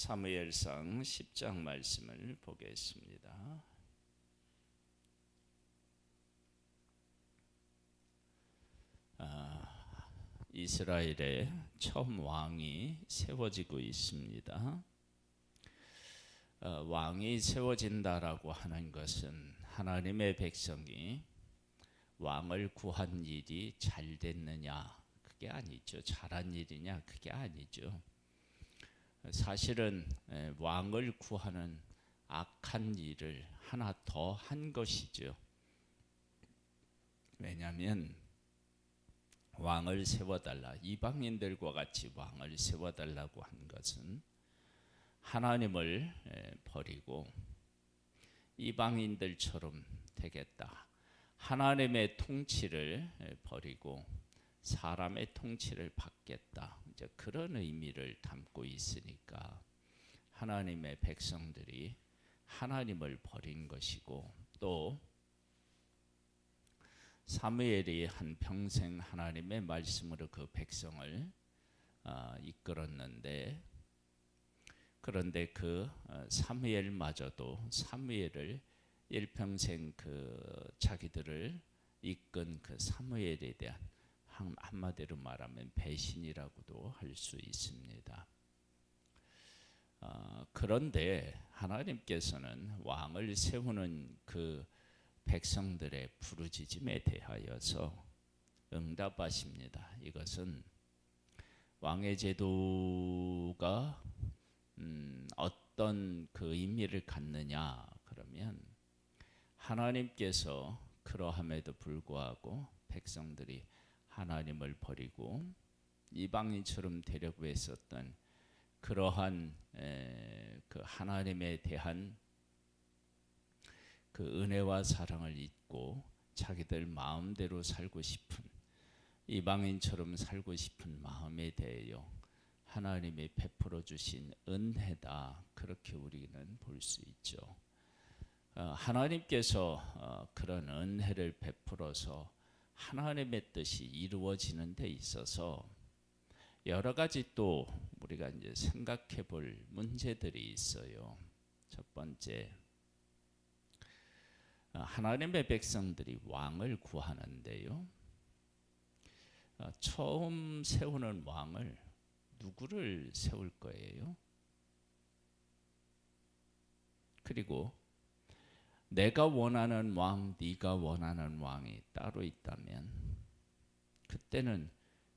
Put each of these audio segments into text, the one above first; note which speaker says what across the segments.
Speaker 1: 사무엘상 10장 말씀을 보겠습니다. 이스라엘에 처음 왕이 세워지고 있습니다. 왕이 세워진다라고 하는 것은 하나님의 백성이 왕을 구한 일이 잘 됐느냐, 그게 아니죠. 잘한 일이냐, 그게 아니죠. 사실은 왕을 구하는 악한 일을 하나 더 한 것이죠. 왜냐하면 왕을 세워달라, 이방인들과 같이 왕을 세워달라고 한 것은 하나님을 버리고 이방인들처럼 되겠다, 하나님의 통치를 버리고 사람의 통치를 받겠다, 이제 그런 의미를 담고 있으니까 하나님의 백성들이 하나님을 버린 것이고, 또 사무엘이 한 평생 하나님의 말씀으로 그 백성을 이끌었는데, 그런데 그 사무엘마저도 사무엘을 일평생 자기들을 이끈 그 사무엘에 대한 한마디로 말하면 배신이라고도 할 수 있습니다. 그런데 하나님께서는 왕을 세우는 그 백성들의 부르짖음에 대하여서 응답하십니다. 이것은 왕의 제도가 어떤 그 의미를 갖느냐 그러면, 하나님께서 그러함에도 불구하고 백성들이 하나님을 버리고 이방인처럼 되려고 했었던 그러한 그 하나님에 대한 그 은혜와 사랑을 잊고 자기들 마음대로 살고 싶은, 이방인처럼 살고 싶은 마음에 대하여 하나님이 베풀어 주신 은혜다, 그렇게 우리는 볼 수 있죠. 하나님께서 그런 은혜를 베풀어서 하나님의 뜻이 이루어지는 데 있어서 여러 가지 또 우리가 이제 생각해 볼 문제들이 있어요. 첫 번째, 하나님의 백성들이 왕을 구하는데요, 처음 세우는 왕을 누구를 세울 거예요? 그리고 내가 원하는 왕, 네가 원하는 왕이 따로 있다면 그때는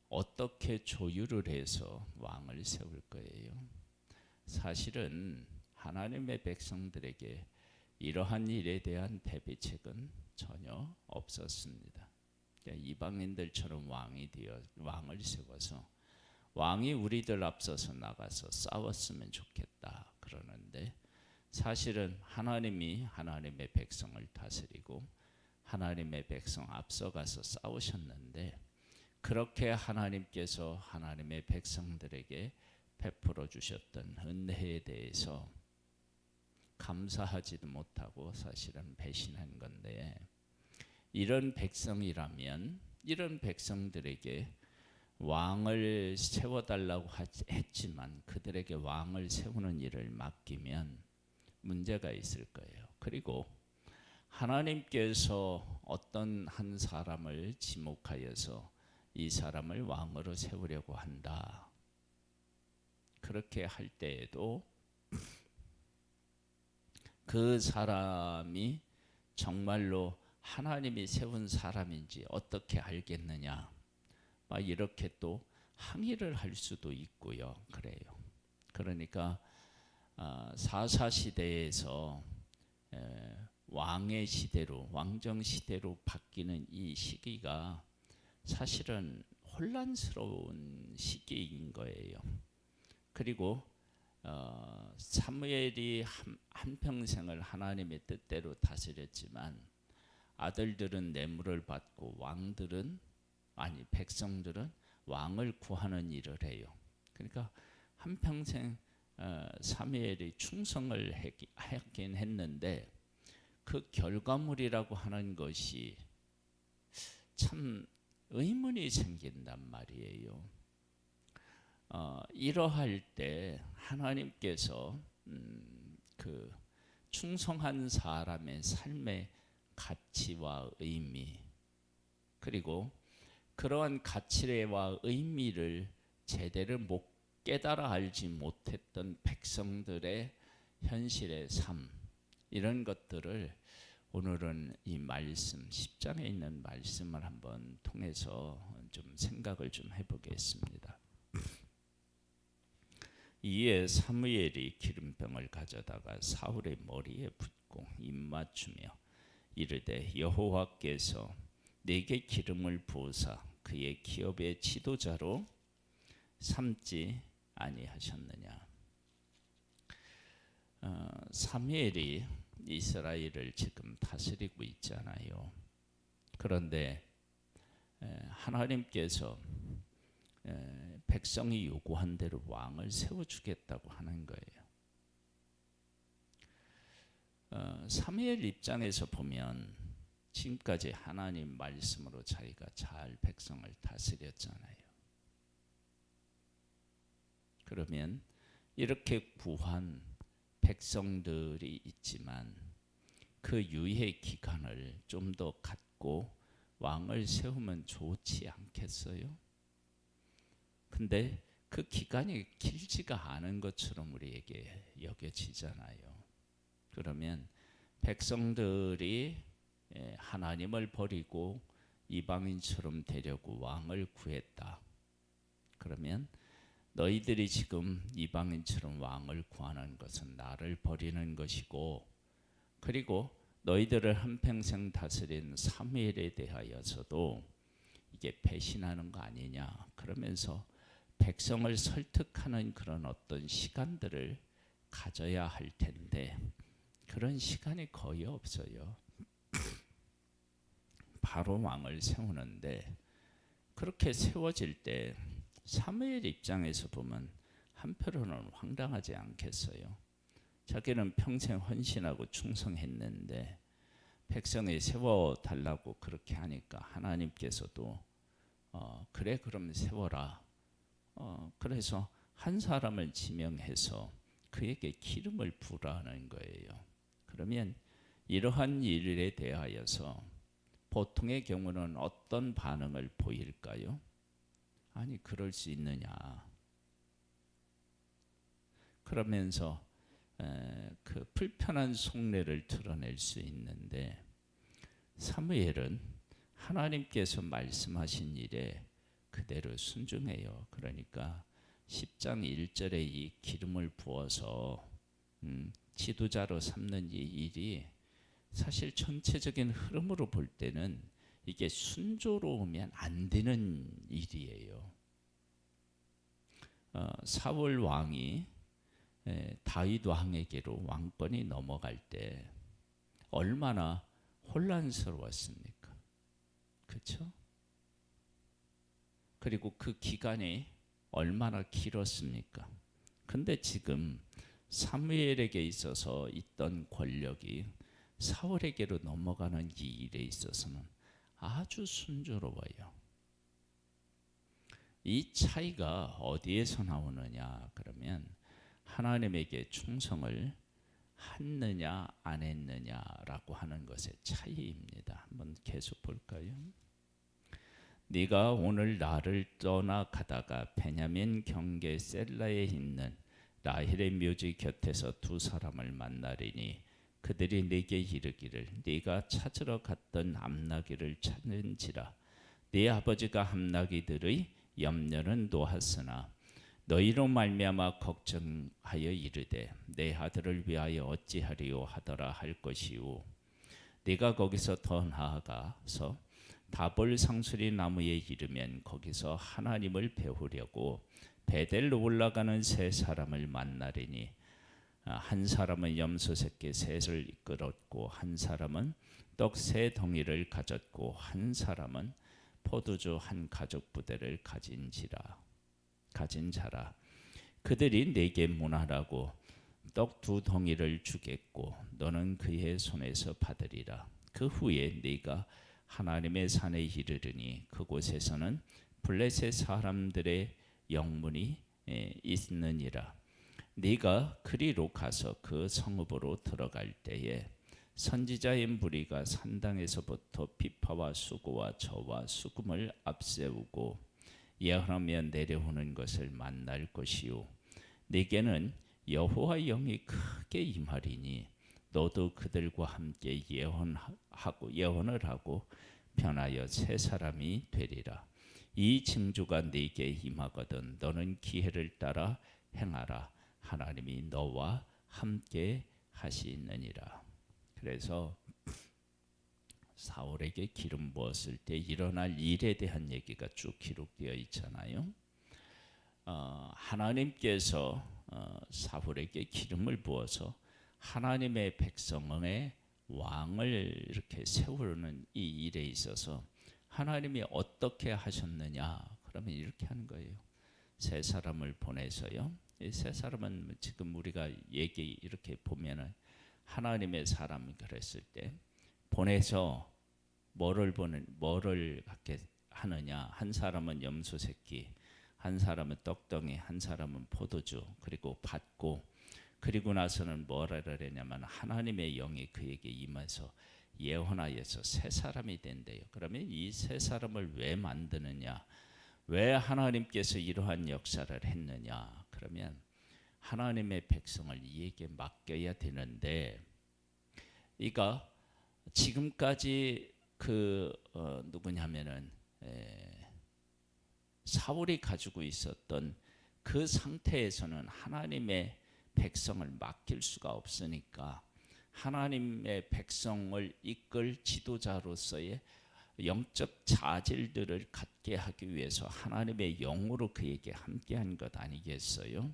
Speaker 1: 어떻게 조율을 해서 왕을 세울 거예요? 사실은 하나님의 백성들에게 이러한 일에 대한 대비책은 전혀 없었습니다. 그러니까 이방인들처럼 왕을 세워서 왕이 우리들 앞서서 나가서 싸웠으면 좋겠다 그러는데, 사실은 하나님이 하나님의 백성을 다스리고 하나님의 백성 앞서가서 싸우셨는데, 그렇게 하나님께서 하나님의 백성들에게 베풀어 주셨던 은혜에 대해서 감사하지도 못하고 사실은 배신한 건데, 이런 백성이라면 이런 백성들에게 왕을 세워달라고 했지만 그들에게 왕을 세우는 일을 맡기면 문제가 있을 거예요. 그리고 하나님께서 어떤 한 사람을 지목하여서 이 사람을 왕으로 세우려고 한다, 그렇게 할 때에도 그 사람이 정말로 하나님이 세운 사람인지 어떻게 알겠느냐, 막 이렇게 또 항의를 할 수도 있고요. 그래요. 그러니까 사사시대에서 왕의 시대로, 왕정 시대로 바뀌는 이 시기가 사실은 혼란스러운 시기인 거예요. 그리고 사무엘이 한평생을 하나님의 뜻대로 다스렸지만 아들들은 뇌물을 받고 백성들은 왕을 구하는 일을 해요. 그러니까 한평생 사무엘이 충성을 하긴 했는데 그 결과물이라고 하는 것이 참 의문이 생긴단 말이에요. 이러할 때 하나님께서 그 충성한 사람의 삶의 가치와 의미, 그리고 그러한 가치와 의미를 제대로 못 깨달아 알지 못했던 백성들의 현실의 삶, 이런 것들을 오늘은 이 말씀 10장에 있는 말씀을 한번 통해서 좀 생각을 좀 해보겠습니다. 이에 사무엘이 기름병을 가져다가 사울의 머리에 붓고 입맞추며 이르되 여호와께서 내게 기름을 부으사 그의 기업의 지도자로 삼지 아니하셨느냐. 사무엘이 이스라엘을 지금 다스리고 있잖아요. 그런데 하나님께서 백성이 요구한 대로 왕을 세워주겠다고 하는 거예요. 사무엘 입장에서 보면 지금까지 하나님 말씀으로 자기가 잘 백성을 다스렸잖아요. 그러면 이렇게 구한 백성들이 있지만 그 유예 기간을 좀 더 갖고 왕을 세우면 좋지 않겠어요? 근데 그 기간이 길지가 않은 것처럼 우리에게 여겨지잖아요. 그러면 백성들이 하나님을 버리고 이방인처럼 되려고 왕을 구했다. 그러면 너희들이 지금 이방인처럼 왕을 구하는 것은 나를 버리는 것이고, 그리고 너희들을 한평생 다스린 사무엘에 대하여서도 이게 배신하는 거 아니냐, 그러면서 백성을 설득하는 그런 어떤 시간들을 가져야 할 텐데 그런 시간이 거의 없어요. 바로 왕을 세우는데, 그렇게 세워질 때 사무엘 입장에서 보면 한편으로는 황당하지 않겠어요? 자기는 평생 헌신하고 충성했는데 백성이 세워달라고 그렇게 하니까 하나님께서도 그래 그럼 세워라. 그래서 한 사람을 지명해서 그에게 기름을 부으라는 거예요. 그러면 이러한 일에 대하여서 보통의 경우는 어떤 반응을 보일까요? 아니 그럴 수 있느냐. 그러면서 그 불편한 속내를 드러낼 수 있는데, 사무엘은 하나님께서 말씀하신 일에 그대로 순종해요. 그러니까 10장 1절에 이 기름을 부어서 지도자로 삼는 이 일이 사실 전체적인 흐름으로 볼 때는 이게 순조로우면 안 되는 일이에요. 사울 왕이 다윗 왕에게로 왕권이 넘어갈 때 얼마나 혼란스러웠습니까? 그렇죠? 그리고 그 기간이 얼마나 길었습니까? 근데 지금 사무엘에게 있어서 있던 권력이 사울에게로 넘어가는 이 일에 있어서는 아주 순조로워요. 이 차이가 어디에서 나오느냐 그러면 하나님에게 충성을 했느냐 안 했느냐라고 하는 것의 차이입니다. 한번 계속 볼까요? 네가 오늘 나를 떠나 가다가 베냐민 경계 셀라에 있는 라헬의 묘지 곁에서 두 사람을 만나리니 그들이 네게 이르기를 네가 찾으러 갔던 암나귀를 찾는지라. 네 아버지가 암나귀들의 염려는 놓았으나 너희로 말미암아 걱정하여 이르되 내 아들을 위하여 어찌하리요 하더라 할 것이요. 네가 거기서 더 나아가서 다볼 상수리 나무에 이르면 거기서 하나님을 배우려고 베델로 올라가는 세 사람을 만나리니 한 사람은 염소 새끼 셋을 이끌었고 한 사람은 떡 세 덩이를 가졌고 한 사람은 포도주 한 가죽 부대를 가진 자라. 그들이 네게 문하라고 떡 두 덩이를 주겠고 너는 그의 손에서 받으리라. 그 후에 네가 하나님의 산에 이르르니 그곳에서는 블레셋 사람들의 영문이 있느니라. 네가 그리로 가서 그 성읍으로 들어갈 때에 선지자인 무리가 산당에서부터 비파와 수고와 저와 수금을 앞세우고 예언하며 내려오는 것을 만날 것이요 네게는 여호와의 영이 크게 임하리니 너도 그들과 함께 예언을 하고 변하여 새 사람이 되리라. 이 징조가 네게 임하거든 너는 기회를 따라 행하라. 하나님이 너와 함께 하시느니라. 그래서 사울에게 기름 부었을 때 일어날 일에 대한 얘기가 쭉 기록되어 있잖아요. 하나님께서 사울에게 기름을 부어서 하나님의 백성의 왕을 이렇게 세우는 이 일에 있어서 하나님이 어떻게 하셨느냐? 그러면 이렇게 하는 거예요. 세 사람을 보내서요. 이 세 사람은 지금 우리가 얘기 이렇게 보면은 하나님의 사람이 그랬을 때 보내서 뭐를 갖게 하느냐? 한 사람은 염소 새끼, 한 사람은 떡덩이, 한 사람은 포도주, 그리고 받고 그리고 나서는 뭐라 그러냐면 하나님의 영이 그에게 임해서 예언하여서 새 사람이 된대요. 그러면 이 새 사람을 왜 만드느냐? 왜 하나님께서 이러한 역사를 했느냐? 그러면 하나님의 백성을 이에게 맡겨야 되는데, 이가 지금까지 누구냐면은 사울이 가지고 있었던 그 상태에서는 하나님의 백성을 맡길 수가 없으니까 하나님의 백성을 이끌 지도자로서의 영적 자질들을 갖게 하기 위해서 하나님의 영으로 그에게 함께한 것 아니겠어요?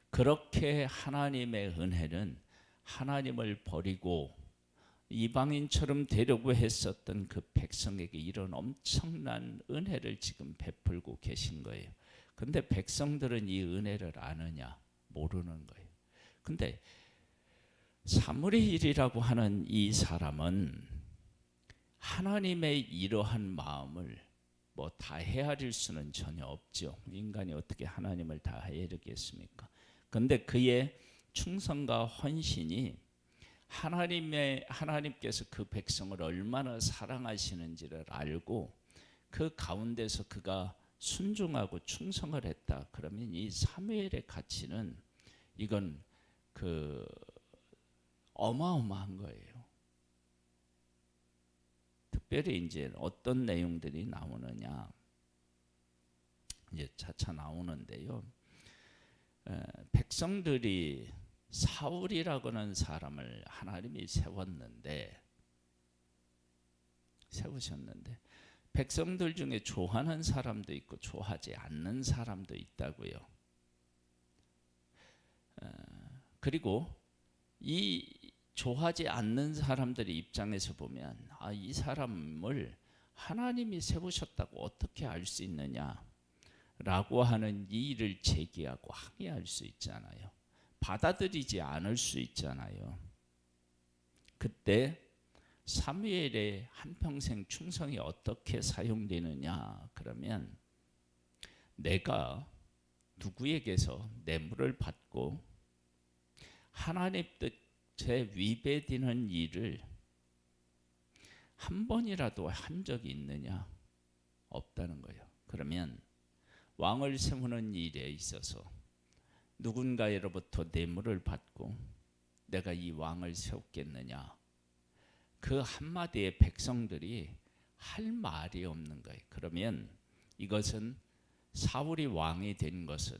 Speaker 1: 그렇게 하나님의 은혜는 하나님을 버리고 이방인처럼 되려고 했었던 그 백성에게 이런 엄청난 은혜를 지금 베풀고 계신 거예요. 근데 백성들은 이 은혜를 아느냐? 모르는 거예요. 근데 사무엘 일이라고 하는 이 사람은 하나님의 이러한 마음을 뭐 다 헤아릴 수는 전혀 없죠. 인간이 어떻게 하나님을 다 헤아리겠습니까? 근데 그의 충성과 헌신이 하나님께서 그 백성을 얼마나 사랑하시는지를 알고 그 가운데서 그가 순종하고 충성을 했다. 그러면 이 사무엘의 가치는 이건 어마어마한 거예요. 특별히 이제 어떤 내용들이 나오느냐, 이제 차차 나오는데요. 백성들이 사울이라고는 사람을 하나님이 세우셨는데 백성들 중에 좋아하는 사람도 있고 좋아하지 않는 사람도 있다고요. 그리고 이 좋아하지 않는 사람들의 입장에서 보면 이 사람을 하나님이 세우셨다고 어떻게 알 수 있느냐 라고 하는 이의를 제기하고 항의할 수 있잖아요. 받아들이지 않을 수 있잖아요. 그때 사무엘의 한평생 충성이 어떻게 사용되느냐 그러면 내가 누구에게서 뇌물을 받고 하나님 뜻에 위배되는 일을 한 번이라도 한 적이 있느냐? 없다는 거예요. 그러면 왕을 세우는 일에 있어서 누군가로부터 뇌물을 받고 내가 이 왕을 세웠겠느냐? 그 한마디에 백성들이 할 말이 없는 거예요. 그러면 이것은 사울이 왕이 된 것은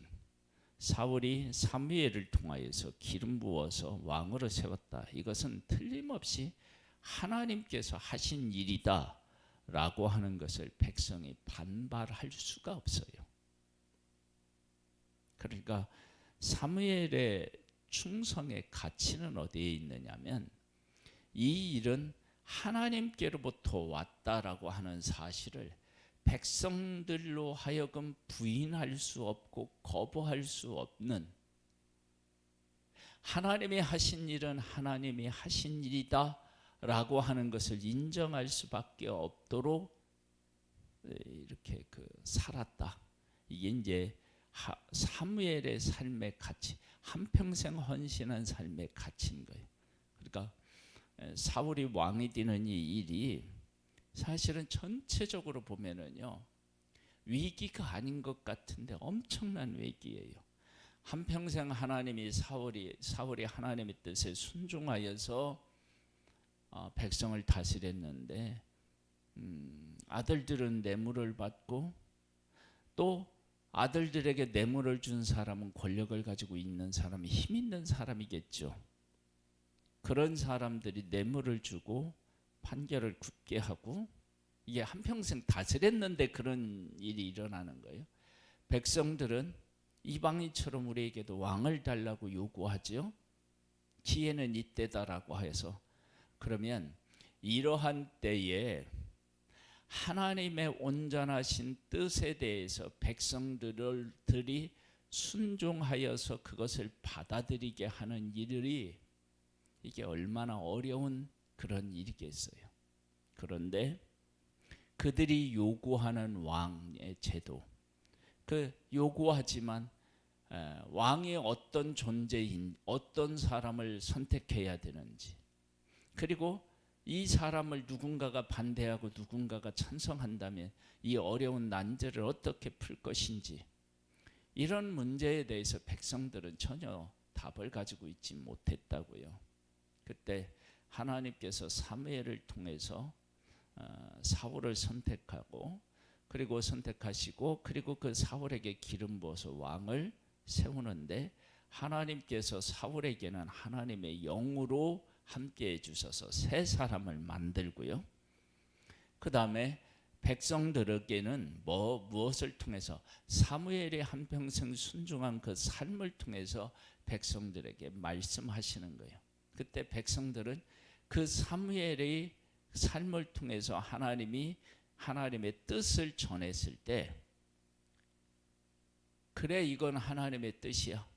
Speaker 1: 사울이 사무엘을 통하여서 기름 부어서 왕으로 세웠다. 이것은 틀림없이 하나님께서 하신 일이다 라고 하는 것을 백성이 반발할 수가 없어요. 그러니까 사무엘의 충성의 가치는 어디에 있느냐면 이 일은 하나님께로부터 왔다라고 하는 사실을 백성들로 하여금 부인할 수 없고 거부할 수 없는, 하나님이 하신 일은 하나님이 하신 일이다 라고 하는 것을 인정할 수밖에 없도록 이렇게 살았다. 이게 이제 사무엘의 삶의 가치, 한평생 헌신한 삶의 가치인 거예요. 그러니까 사울이 왕이 되는 이 일이 사실은 전체적으로 보면은요, 위기가 아닌 것 같은데 엄청난 위기예요. 한평생 하나님이 사울이 하나님의 뜻에 순종하여서 백성을 다스렸는데 아들들은 뇌물을 받고, 또 아들들에게 뇌물을 준 사람은 권력을 가지고 있는 사람이, 힘 있는 사람이겠죠. 그런 사람들이 뇌물을 주고 판결을 굳게 하고, 이게 한평생 다스렸는데 그런 일이 일어나는 거예요. 백성들은 이방인처럼 우리에게도 왕을 달라고 요구하죠. 기회는 이때다라고 해서. 그러면 이러한 때에 하나님의 온전하신 뜻에 대해서 백성들이 순종하여서 그것을 받아들이게 하는 일이, 이게 얼마나 어려운 그런 일이겠어요. 그런데 그들이 요구하는 왕의 제도, 요구하지만 왕이 어떤 존재인, 어떤 사람을 선택해야 되는지, 그리고 이 사람을 누군가가 반대하고 누군가가 찬성한다면 이 어려운 난제를 어떻게 풀 것인지, 이런 문제에 대해서 백성들은 전혀 답을 가지고 있지 못했다고요. 그때 하나님께서 사무엘을 통해서 사울을 선택하고, 그리고 선택하시고, 그리고 그 사울에게 기름 부어서 왕을 세우는데, 하나님께서 사울에게는 하나님의 영으로 함께 해주셔서 새 사람을 만들고요. 그 다음에 백성들에게는 무엇을 통해서, 사무엘의 한평생 순종한 그 삶을 통해서 백성들에게 말씀하시는 거예요. 그때 백성들은 그 사무엘의 삶을 통해서 하나님의 뜻을 전했을 때, 그래 이건 하나님의 뜻이야,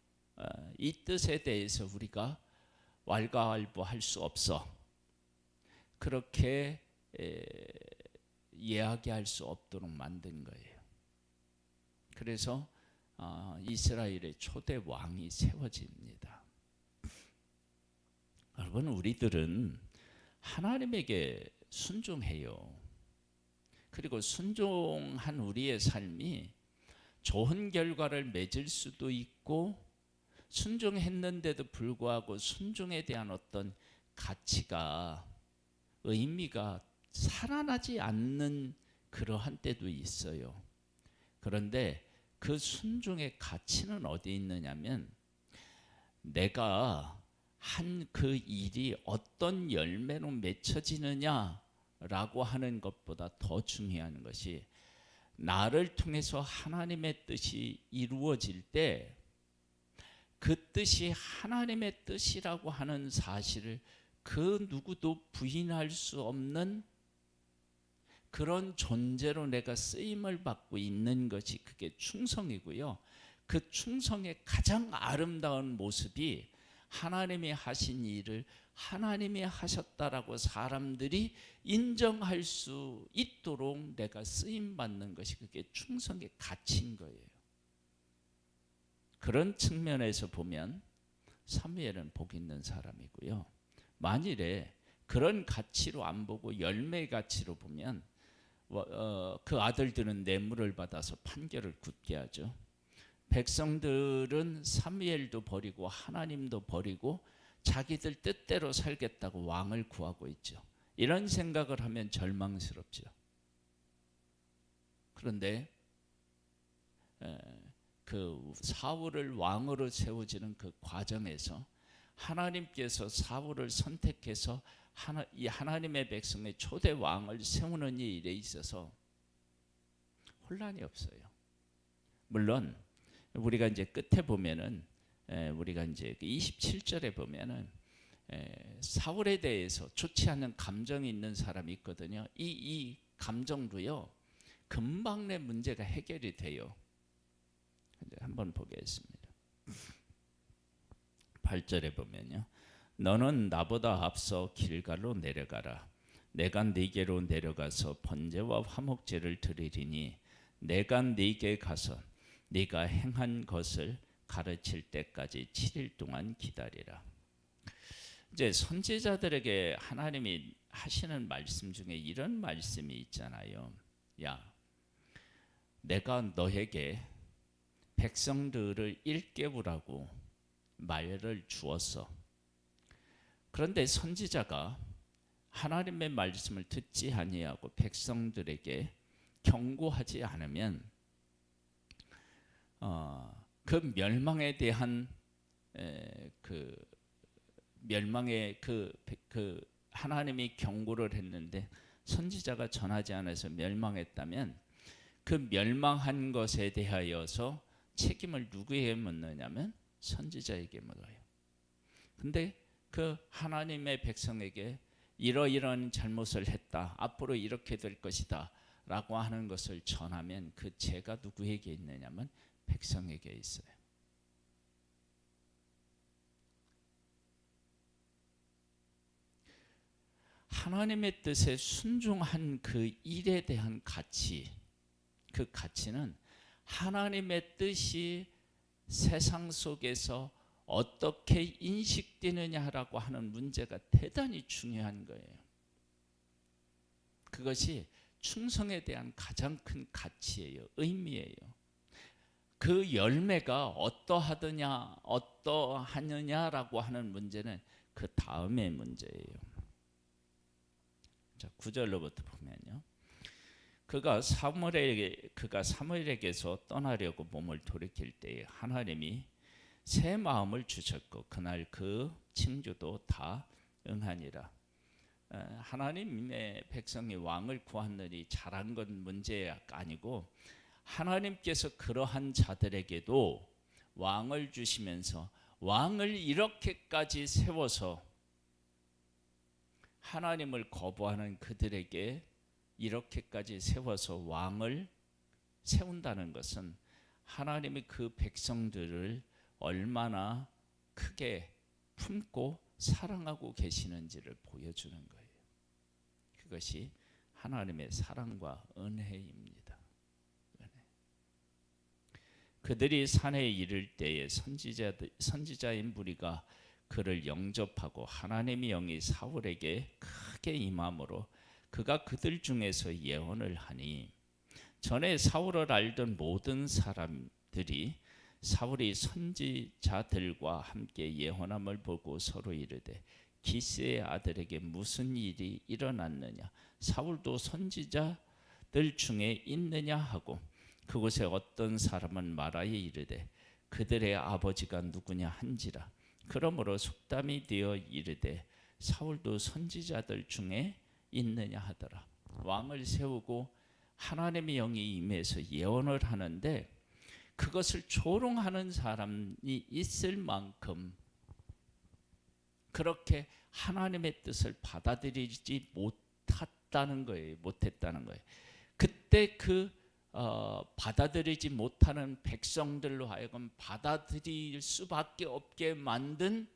Speaker 1: 이 뜻에 대해서 우리가 왈가왈부할 수 없어, 그렇게 이야기할 수 없도록 만든 거예요. 그래서 이스라엘의 초대 왕이 세워집니다. 여러분, 우리들은 하나님에게 순종해요. 그리고 순종한 우리의 삶이 좋은 결과를 맺을 수도 있고, 순종했는데도 불구하고 순종에 대한 어떤 가치가, 의미가 살아나지 않는 그러한 때도 있어요. 그런데 그 순종의 가치는 어디에 있느냐면, 내가 한 그 일이 어떤 열매로 맺혀지느냐라고 하는 것보다 더 중요한 것이, 나를 통해서 하나님의 뜻이 이루어질 때 그 뜻이 하나님의 뜻이라고 하는 사실을 그 누구도 부인할 수 없는 그런 존재로 내가 쓰임을 받고 있는 것이, 그게 충성이고요. 그 충성의 가장 아름다운 모습이 하나님이 하신 일을 하나님이 하셨다라고 사람들이 인정할 수 있도록 내가 쓰임 받는 것이, 그게 충성의 가치인 거예요. 그런 측면에서 보면 사무엘은 복 있는 사람이고요. 만일에 그런 가치로 안 보고 열매의 가치로 보면 그 아들들은 뇌물을 받아서 판결을 굳게 하죠. 백성들은 사무엘도 버리고 하나님도 버리고 자기들 뜻대로 살겠다고 왕을 구하고 있죠. 이런 생각을 하면 절망스럽죠. 그런데 그 사울을 왕으로 세워지는 그 과정에서 하나님께서 사울을 선택해서 이 하나님의 백성의 초대 왕을 세우는 일에 있어서 혼란이 없어요. 물론 우리가 이제 끝에 보면은, 우리가 이제 27절에 보면은 사울에 대해서 좋지 않은 감정이 있는 사람이 있거든요. 이 감정도요, 금방 내 문제가 해결이 돼요. 한번 보겠습니다. 8절에 보면요, 너는 나보다 앞서 길갈로 내려가라. 내가 네게로 내려가서 번제와 화목제를 드리리니 내가 네게 가서 네가 행한 것을 가르칠 때까지 7일 동안 기다리라. 이제 선지자들에게 하나님이 하시는 말씀 중에 이런 말씀이 있잖아요. 야, 내가 너에게 백성들을 일깨우라고 말을 주었어. 그런데 선지자가 하나님의 말씀을 듣지 아니하고 백성들에게 경고하지 않으면 그 멸망에 대한 멸망의 하나님이 경고를 했는데 선지자가 전하지 않아서 멸망했다면 그 멸망한 것에 대하여서 책임을 누구에게 묻느냐면 선지자에게 물어요. 근데 그 하나님의 백성에게 이러이러한 잘못을 했다, 앞으로 이렇게 될 것이다 라고 하는 것을 전하면 그 죄가 누구에게 있느냐면 백성에게 있어요. 하나님의 뜻에 순종한 그 일에 대한 가치, 그 가치는 하나님의 뜻이 세상 속에서 어떻게 인식되느냐라고 하는 문제가 대단히 중요한 거예요. 그것이 충성에 대한 가장 큰 가치예요. 의미예요. 그 열매가 어떠하느냐라고 하는 문제는 그 다음의 문제예요. 자, 9절로부터 보면요. 그가 사무엘에게서 떠나려고 몸을 돌이킬 때에 하나님이 새 마음을 주셨고 그날 그 칭조도 다 응하니라. 하나님의 백성이 왕을 구하느니 잘한 건 문제가 아니고 하나님께서 그러한 자들에게도 왕을 주시면서 왕을 이렇게까지 세워서 하나님을 거부하는 그들에게 이렇게까지 세워서 왕을 세운다는 것은 하나님이 그 백성들을 얼마나 크게 품고 사랑하고 계시는지를 보여주는 거예요. 그것이 하나님의 사랑과 은혜입니다. 그들이 산에 이를 때에 선지자인 무리가 그를 영접하고 하나님의 영이 사울에게 크게 임함으로 그가 그들 중에서 예언을 하니 전에 사울을 알던 모든 사람들이 사울이 선지자들과 함께 예언함을 보고 서로 이르되 기스의 아들에게 무슨 일이 일어났느냐 사울도 선지자들 중에 있느냐 하고 그곳에 어떤 사람은 말하여 이르되 그들의 아버지가 누구냐 한지라 그러므로 속담이 되어 이르되 사울도 선지자들 중에 있느냐 하더라. 왕을 세우고 하나님의 영이 임해서 예언을 하는데 그것을 조롱하는 사람이 있을 만큼 그렇게 하나님의 뜻을 받아들이지 못했다는 거예요. 그때 받아들이지 못하는 백성들로 하여금 받아들일 수밖에 없게 만든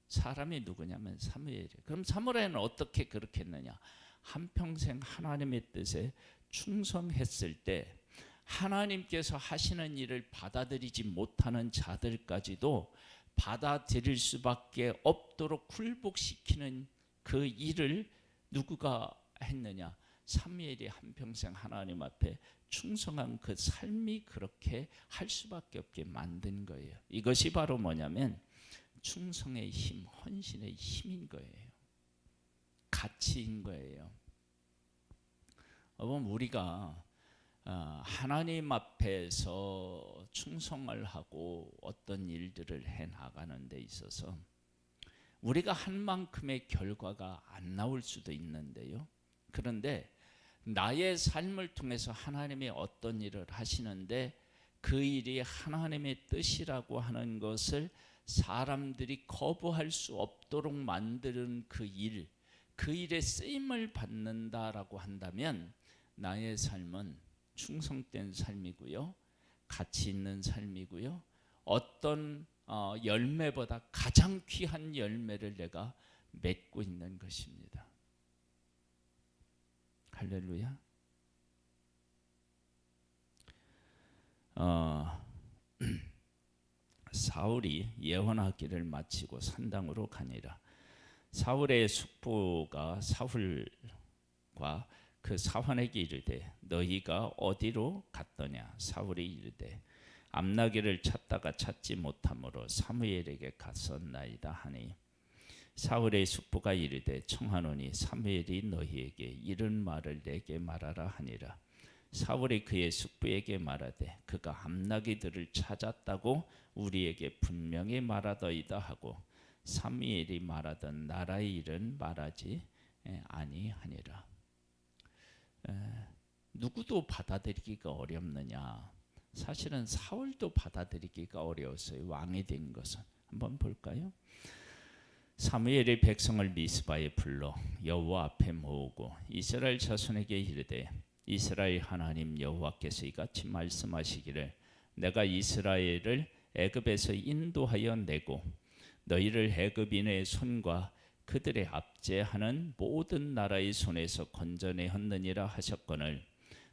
Speaker 1: 사람이 누구냐면 사무엘이에요. 그럼 사무엘은 어떻게 그렇게 했느냐? 한평생 하나님의 뜻에 충성했을 때 하나님께서 하시는 일을 받아들이지 못하는 자들까지도 받아들일 수밖에 없도록 굴복시키는 그 일을 누구가 했느냐? 사무엘이 한평생 하나님 앞에 충성한 그 삶이 그렇게 할 수밖에 없게 만든 거예요. 이것이 바로 뭐냐면 충성의 힘, 헌신의 힘인 거예요. 가치인 거예요. 여러분 우리가 하나님 앞에서 충성을 하고 어떤 일들을 해나가는 데 있어서 우리가 한 만큼의 결과가 안 나올 수도 있는데요. 그런데 나의 삶을 통해서 하나님이 어떤 일을 하시는데 그 일이 하나님의 뜻이라고 하는 것을 사람들이 거부할 수 없도록 만드는 그 일에 쓰임을 받는다라고 한다면 나의 삶은 충성된 삶이고요. 가치 있는 삶이고요. 어떤 열매보다 가장 귀한 열매를 내가 맺고 있는 것입니다. 할렐루야. 사울이 예언하기를 마치고 산당으로 가니라. 사울의 숙부가 사울과 그 사환에게 이르되 너희가 어디로 갔더냐. 사울이 이르되 암나귀를 찾다가 찾지 못하므로 사무엘에게 갔었나이다 하니 사울의 숙부가 이르되 청하노니 사무엘이 너희에게 이런 말을 내게 말하라 하니라. 사울이 그의 숙부에게 말하되 그가 암나귀들을 찾았다고 우리에게 분명히 말하더이다 하고 사무엘이 말하던 나라의 일은 말하지 아니하니라. 누구도 받아들이기가 어렵느냐? 사실은 사울도 받아들이기가 어려웠어요. 왕이 된 것은. 한번 볼까요? 사무엘이 백성을 미스바에 불러 여호와 앞에 모으고 이스라엘 자손에게 이르되 이스라엘 하나님 여호와께서 이같이 말씀하시기를 내가 이스라엘을 애굽에서 인도하여 내고 너희를 애굽인의 손과 그들의 압제하는 모든 나라의 손에서 건져내었느니라 하셨거늘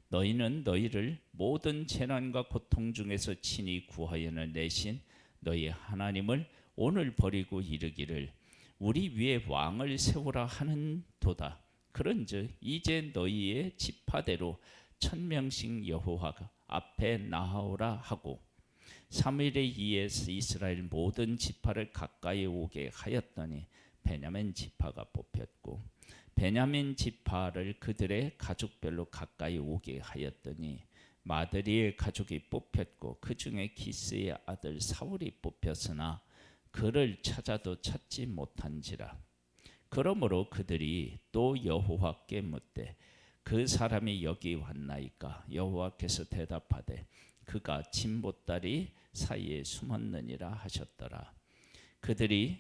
Speaker 1: 너희는 너희를 모든 재난과 고통 중에서 친히 구하여 내신 너희 하나님을 오늘 버리고 이르기를 우리 위에 왕을 세우라 하는도다. 그런즉 이제 너희의 지파대로 1000명씩 여호와 앞에 나아오라 하고 사무엘에 의해서 이스라엘 모든 지파를 가까이 오게 하였더니 베냐민 지파가 뽑혔고 베냐민 지파를 그들의 가족별로 가까이 오게 하였더니 마드리의 가족이 뽑혔고 그 중에 기스의 아들 사울이 뽑혔으나 그를 찾아도 찾지 못한지라. 그러므로 그들이 또 여호와께 묻되 그 사람이 여기 왔나이까. 여호와께서 대답하되 그가 진보다리 사이에 숨었느니라 하셨더라. 그들이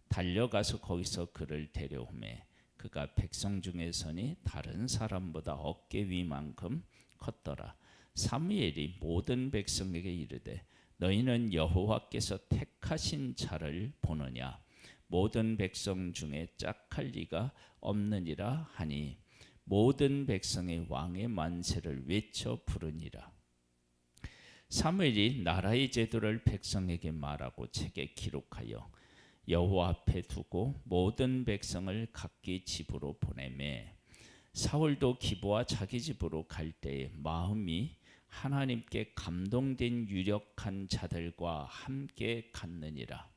Speaker 1: 달려가서 거기서 그를 데려오매 그가 백성 중에서니 다른 사람보다 어깨 위만큼 컸더라. 사무엘이 모든 백성에게 이르되 너희는 여호와께서 택하신 자를 보느냐. 모든 백성 중에 짝할 리가 없느니라 하니 모든 백성의 왕의 만세를 외쳐 부르니라. 사무엘이 나라의 제도를 백성에게 말하고 책에 기록하여 여호와 앞에 두고 모든 백성을 각기 집으로 보내매 사울도 기브와 자기 집으로 갈 때에 마음이 하나님께 감동된 유력한 자들과 함께 갔느니라.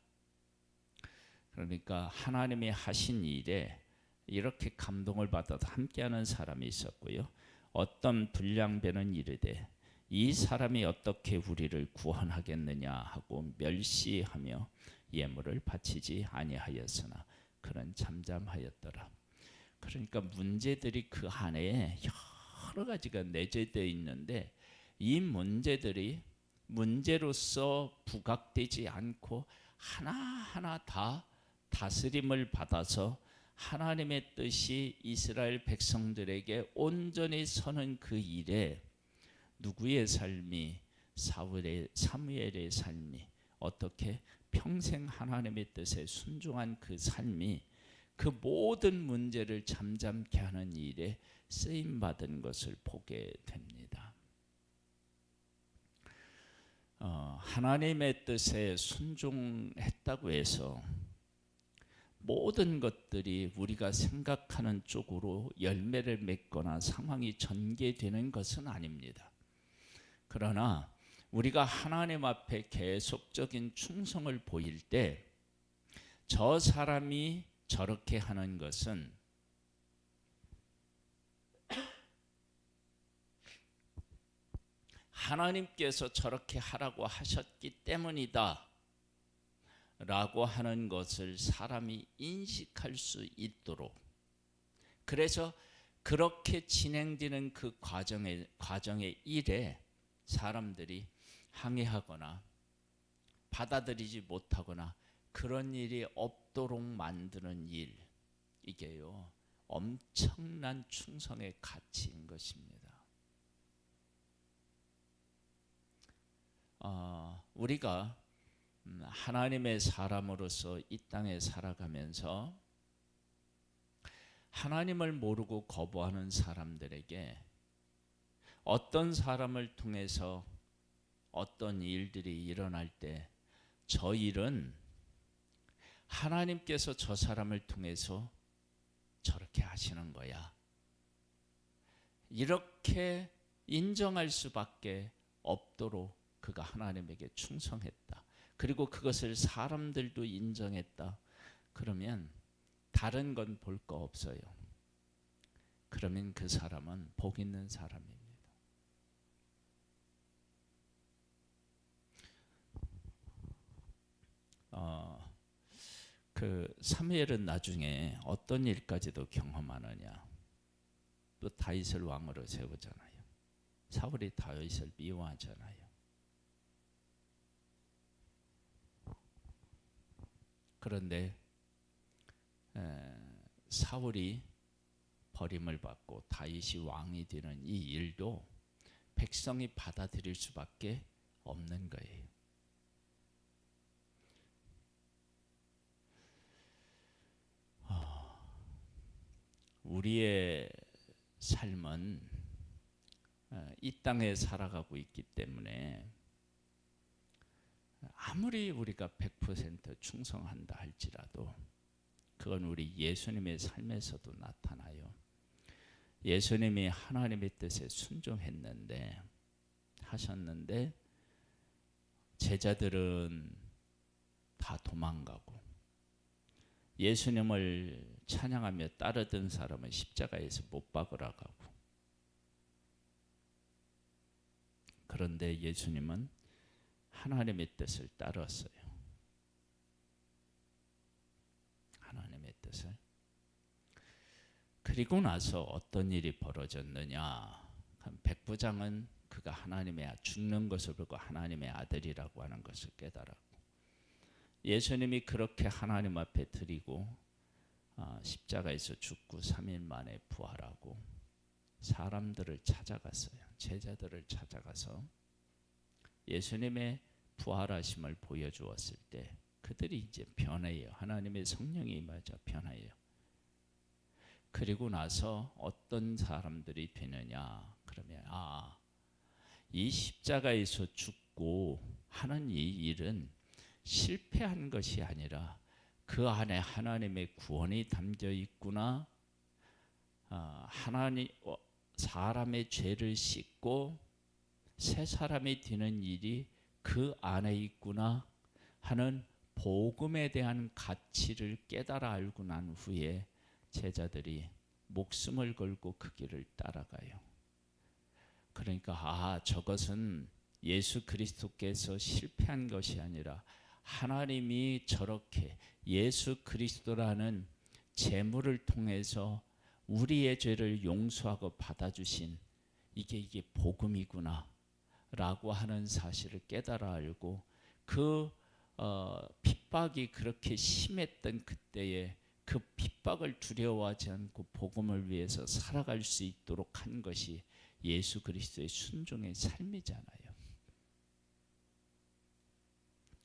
Speaker 1: 그러니까 하나님이 하신 일에 이렇게 감동을 받아서 함께하는 사람이 있었고요. 어떤 불량배는 이르되 이 사람이 어떻게 우리를 구원하겠느냐 하고 멸시하며 예물을 바치지 아니하였으나 그는 잠잠하였더라. 그러니까 문제들이 그 안에 여러 가지가 내재되어 있는데 이 문제들이 문제로서 부각되지 않고 하나하나 다 다스림을 받아서 하나님의 뜻이 이스라엘 백성들에게 온전히 서는 그 일에 누구의 삶이 사무엘의 삶이 어떻게 평생 하나님의 뜻에 순종한 그 삶이 그 모든 문제를 잠잠케 하는 일에 쓰임받은 것을 보게 됩니다. 하나님의 뜻에 순종했다고 해서 모든 것들이 우리가 생각하는 쪽으로 열매를 맺거나 상황이 전개되는 것은 아닙니다. 그러나 우리가 하나님 앞에 계속적인 충성을 보일 때 저 사람이 저렇게 하는 것은 하나님께서 저렇게 하라고 하셨기 때문이다 라고 하는 것을 사람이 인식할 수 있도록, 그래서 그렇게 진행되는 그 과정의 일에 사람들이 항의하거나 받아들이지 못하거나 그런 일이 없도록 만드는 일, 이게요 엄청난 충성의 가치인 것입니다. 우리가 하나님의 사람으로서 이 땅에 살아가면서 하나님을 모르고 거부하는 사람들에게 어떤 사람을 통해서 어떤 일들이 일어날 때 저 일은 하나님께서 저 사람을 통해서 저렇게 하시는 거야. 이렇게 인정할 수밖에 없도록 그가 하나님에게 충성했다. 그리고 그것을 사람들도 인정했다. 그러면 다른 건 볼 거 없어요. 그러면 그 사람은 복 있는 사람입니다. 그 사무엘은 나중에 어떤 일까지도 경험하느냐. 또 다윗을 왕으로 세우잖아요. 사울이 다윗을 미워하잖아요. 그런데 사울이 버림을 받고 다윗이 왕이 되는 이 일도 백성이 받아들일 수밖에 없는 거예요. 우리의 삶은 이 땅에 살아가고 있기 때문에 아무리 우리가 100% 충성한다 할지라도 그건 우리 예수님의 삶에서도 나타나요. 예수님이 하나님의 뜻에 순종했는데 하셨는데 제자들은 다 도망가고 예수님을 찬양하며 따르던 사람은 십자가에서 못 박으러 가고 그런데 예수님은 하나님의 뜻을 따랐어요. 하나님의 뜻을. 그리고 나서 어떤 일이 벌어졌느냐. 백부장은 그가 하나님의 죽는 것을 보고 하나님의 아들이라고 하는 것을 깨달았고 예수님이 그렇게 하나님 앞에 드리고 십자가에서 죽고 3일 만에 부활하고 사람들을 찾아갔어요. 제자들을 찾아가서 예수님의 부활하심을 보여주었을 때 그들이 이제 변해요. 하나님의 성령이 임하자 변해요. 그리고 나서 어떤 사람들이 되느냐 그러면 이 십자가에서 죽고 하는 이 일은 실패한 것이 아니라 그 안에 하나님의 구원이 담겨 있구나. 하나님 사람의 죄를 씻고 새 사람이 되는 일이 그 안에 있구나 하는 복음에 대한 가치를 깨달아 알고 난 후에 제자들이 목숨을 걸고 그 길을 따라가요. 그러니까 저것은 예수 그리스도께서 실패한 것이 아니라 하나님이 저렇게 예수 그리스도라는 제물을 통해서 우리의 죄를 용서하고 받아주신 이게 복음이구나 라고 하는 사실을 깨달아 알고 그 핍박이 그렇게 심했던 그때에 그 핍박을 두려워하지 않고 복음을 위해서 살아갈 수 있도록 한 것이 예수 그리스도의 순종의 삶이잖아요.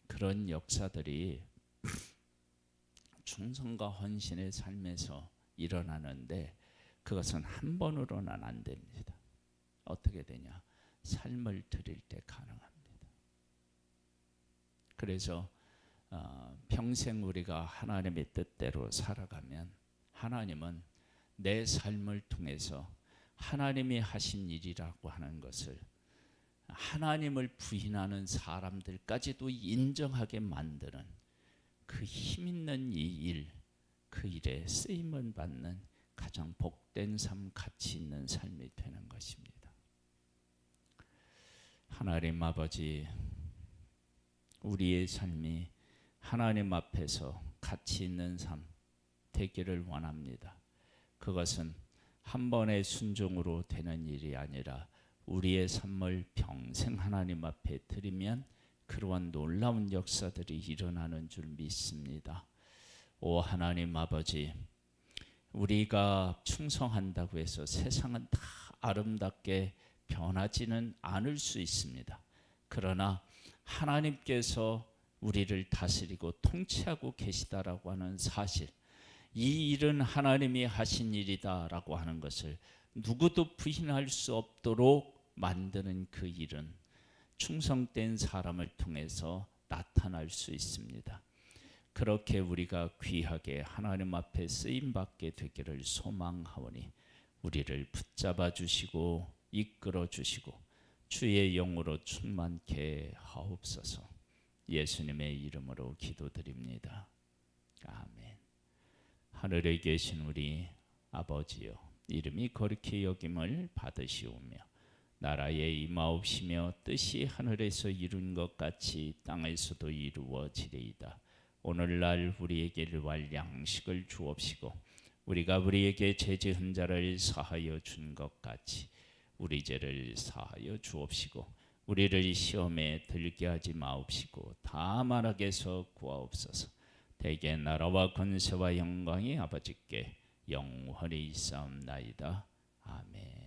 Speaker 1: 그런 역사들이 충성과 헌신의 삶에서 일어나는데 그것은 한 번으로는 안 됩니다. 어떻게 되냐? 삶을 드릴 때 가능합니다. 그래서 평생 우리가 하나님의 뜻대로 살아가면 하나님은 내 삶을 통해서 하나님이 하신 일이라고 하는 것을 하나님을 부인하는 사람들까지도 인정하게 만드는 그 힘 있는 이 일, 그 일에 쓰임을 받는 가장 복된 삶, 가치 있는 삶이 되는 것입니다. 하나님 아버지, 우리의 삶이 하나님 앞에서 가치 있는 삶 되기를 원합니다. 그것은 한 번의 순종으로 되는 일이 아니라 우리의 삶을 평생 하나님 앞에 드리면 그러한 놀라운 역사들이 일어나는 줄 믿습니다. 오 하나님 아버지, 우리가 충성한다고 해서 세상은 다 아름답게 변하지는 않을 수 있습니다. 그러나 하나님께서 우리를 다스리고 통치하고 계시다라고 하는 사실, 이 일은 하나님이 하신 일이다라고 하는 것을 누구도 부인할 수 없도록 만드는 그 일은 충성된 사람을 통해서 나타날 수 있습니다. 그렇게 우리가 귀하게 하나님 앞에 쓰임받게 되기를 소망하오니 우리를 붙잡아 주시고 이끌어 주시고 주의 영으로 충만케 하옵소서. 예수님의 이름으로 기도드립니다. 아멘. 하늘에 계신 우리 아버지여, 이름이 거룩히 여김을 받으시오며 나라에 임하옵시며 뜻이 하늘에서 이룬 것 같이 땅에서도 이루어지리이다. 오늘날 우리에게 일할 양식을 주옵시고 우리가 우리에게 죄 지은 자를 사하여 준 것 같이 우리 죄를 사하여 주옵시고 우리를 시험에 들게 하지 마옵시고 다만 악에서 구하옵소서. 대개 나라와 권세와 영광이 아버지께 영원히 있사옵나이다. 아멘.